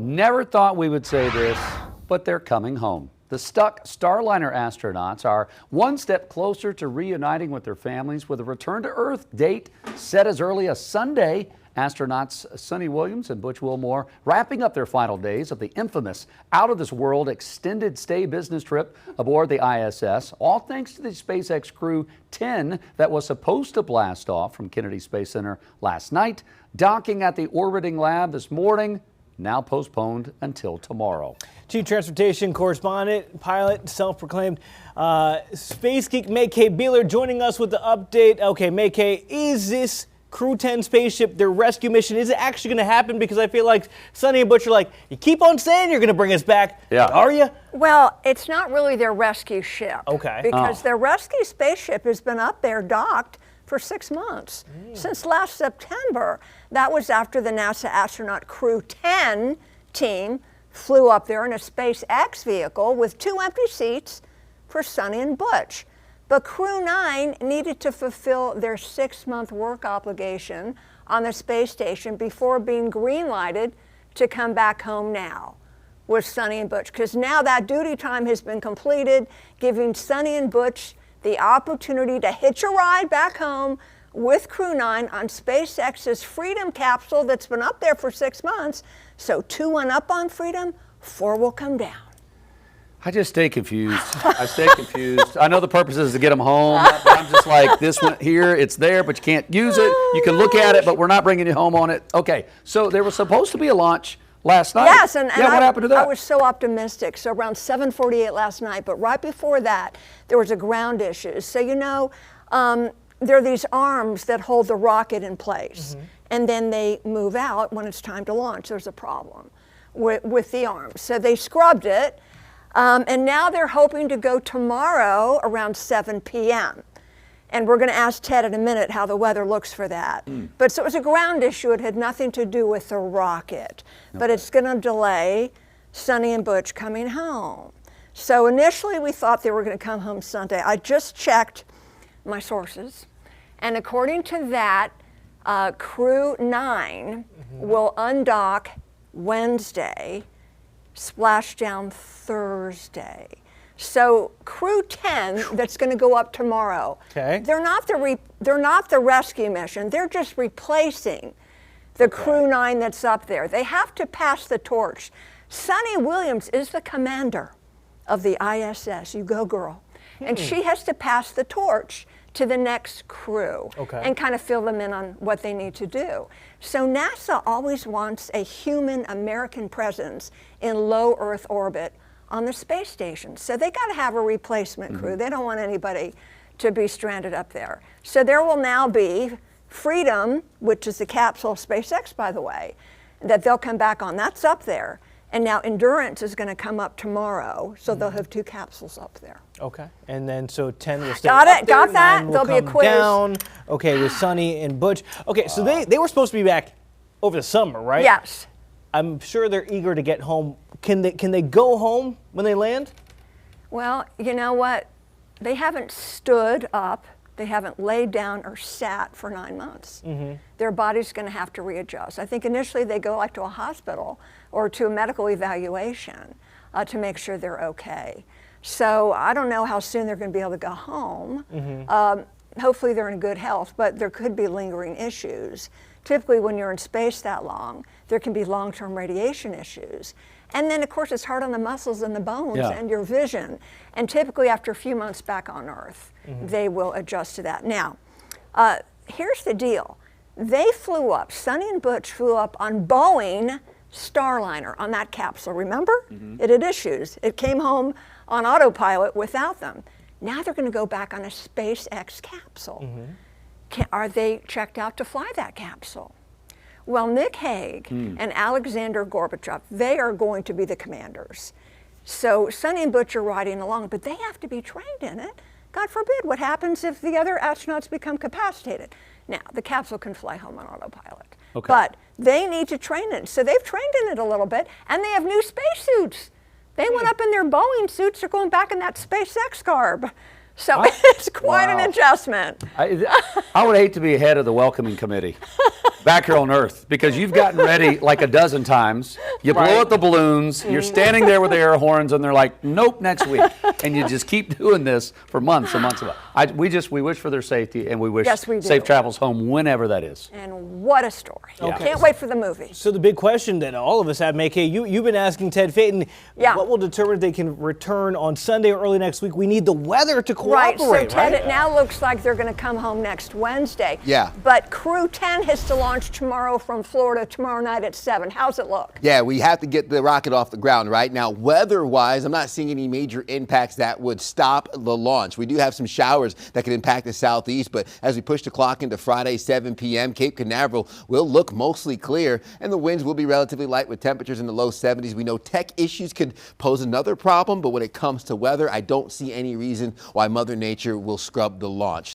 Never thought we would say this, but they're coming home. The stuck Starliner astronauts are one step closer to reuniting with their families with a return to Earth date set as early as Sunday. Astronauts Sonny Williams and Butch Wilmore wrapping up their final days of the infamous out-of-this-world extended stay business trip aboard the ISS, all thanks to the SpaceX Crew 10 that was supposed to blast off from Kennedy Space Center last night, docking at the orbiting lab this morning, now postponed until tomorrow. Chief Transportation Correspondent, pilot, self-proclaimed space geek May-Kay Beeler joining us with the update. Okay, May-Kay, is this Crew 10 spaceship, their rescue mission, is it actually going to happen? Because I feel like Sonny and Butch are like, you keep on saying you're going to bring us back. Yeah. Are you? Well, it's not really their rescue ship. Okay. Because their rescue spaceship has been up there docked for 6 months, since last September. That was after the NASA astronaut Crew 10 team flew up there in a SpaceX vehicle with 2 empty seats for Sonny and Butch. But Crew 9 needed to fulfill their 6-month work obligation on the space station before being green-lighted to come back home now with Sonny and Butch. Because now that duty time has been completed, giving Sonny and Butch the opportunity to hitch a ride back home with Crew 9 on SpaceX's Freedom capsule that's been up there for 6 months. So 2 went up on Freedom, 4 will come down. I just stay confused. I stay confused. I know the purpose is to get them home. But I'm just like, this one here, it's there, but you can't use it. You can look at it, but we're not bringing you home on it. Okay, so there was supposed to be a launch last night. Yes, and what happened to that? I was so optimistic. So around 7:48 last night, but right before that, there was a ground issue. So you know, there are these arms that hold the rocket in place, and then they move out when it's time to launch. There's a problem with the arms. So they scrubbed it. And now they're hoping to go tomorrow around 7 p.m. And we're going to ask Ted in a minute how the weather looks for that. But so it was a ground issue. It had nothing to do with the rocket. But it's going to delay Sonny and Butch coming home. So initially we thought they were going to come home Sunday. I just checked my sources. And according to that, Crew 9 will undock Wednesday, splashdown Thursday. So Crew 10 that's going to go up tomorrow. Okay. They're not the rescue mission. They're just replacing the Crew 9 that's up there. They have to pass the torch. Sonny Williams is the commander of the ISS. You go, girl. And she has to pass the torch to the next crew and kind of fill them in on what they need to do. So NASA always wants a human American presence in low Earth orbit on the space station. So they got to have a replacement crew. They don't want anybody to be stranded up there. So there will now be Freedom, which is the capsule of SpaceX, by the way, that they'll come back on. That's up there. And now Endurance is going to come up tomorrow, so they'll have 2 capsules up there. Okay, and then so 10 will stay Got up it, there, got that? 9 will There'll be a come quiz. down. Okay, with Sonny and Butch. Okay, so they were supposed to be back over the summer, right? Yes. I'm sure they're eager to get home. Can they go home when they land? Well, you know what? They haven't stood up. They haven't laid down or sat for 9 months. Their body's going to have to readjust. I think initially they go like to a hospital or to a medical evaluation to make sure they're okay. So I don't know how soon they're going to be able to go home. Hopefully they're in good health, but there could be lingering issues. Typically when you're in space that long, there can be long-term radiation issues. And then of course it's hard on the muscles and the bones and your vision. And typically after a few months back on Earth, they will adjust to that. Now, here's the deal. They flew up, Sonny and Butch flew up on Boeing Starliner on that capsule, remember? It had issues. It came home on autopilot without them. Now they're going to go back on a SpaceX capsule. Are they checked out to fly that capsule? Well, Nick Hague and Alexander Gorbachev, they are going to be the commanders. So Sonny and Butch are riding along, but they have to be trained in it. God forbid, what happens if the other astronauts become capacitated? Now, the capsule can fly home on autopilot, but they need to train it. So they've trained in it a little bit, and they have new spacesuits. They went up in their Boeing suits, they're going back in that SpaceX garb. So it's quite an adjustment. I would hate to be head of the welcoming committee back here on Earth, because you've gotten ready like a dozen times. You blow out the balloons, you're standing there with the air horns, and they're like, nope, next week. And you just keep doing this for months and months. We wish for their safety, and we wish safe travels home whenever that is. And what a story. Okay. Can't wait for the movie. So the big question that all of us have, May-Kay, you've been asking Ted Phaeton, what will determine if they can return on Sunday or early next week? We need the weather to cooperate, so Ted, it now looks like they're going to come home next Wednesday. Yeah. But Crew 10 has to launch tomorrow from Florida tomorrow night at 7. How's it look? Yeah, we have to get the rocket off the ground right now. Weather-wise, I'm not seeing any major impacts that would stop the launch. We do have some showers that could impact the southeast, but as we push the clock into Friday, 7 p.m., Cape Canaveral will look mostly clear, and the winds will be relatively light with temperatures in the low 70s. We know tech issues could pose another problem, but when it comes to weather, I don't see any reason why Mother Nature will scrub the launch.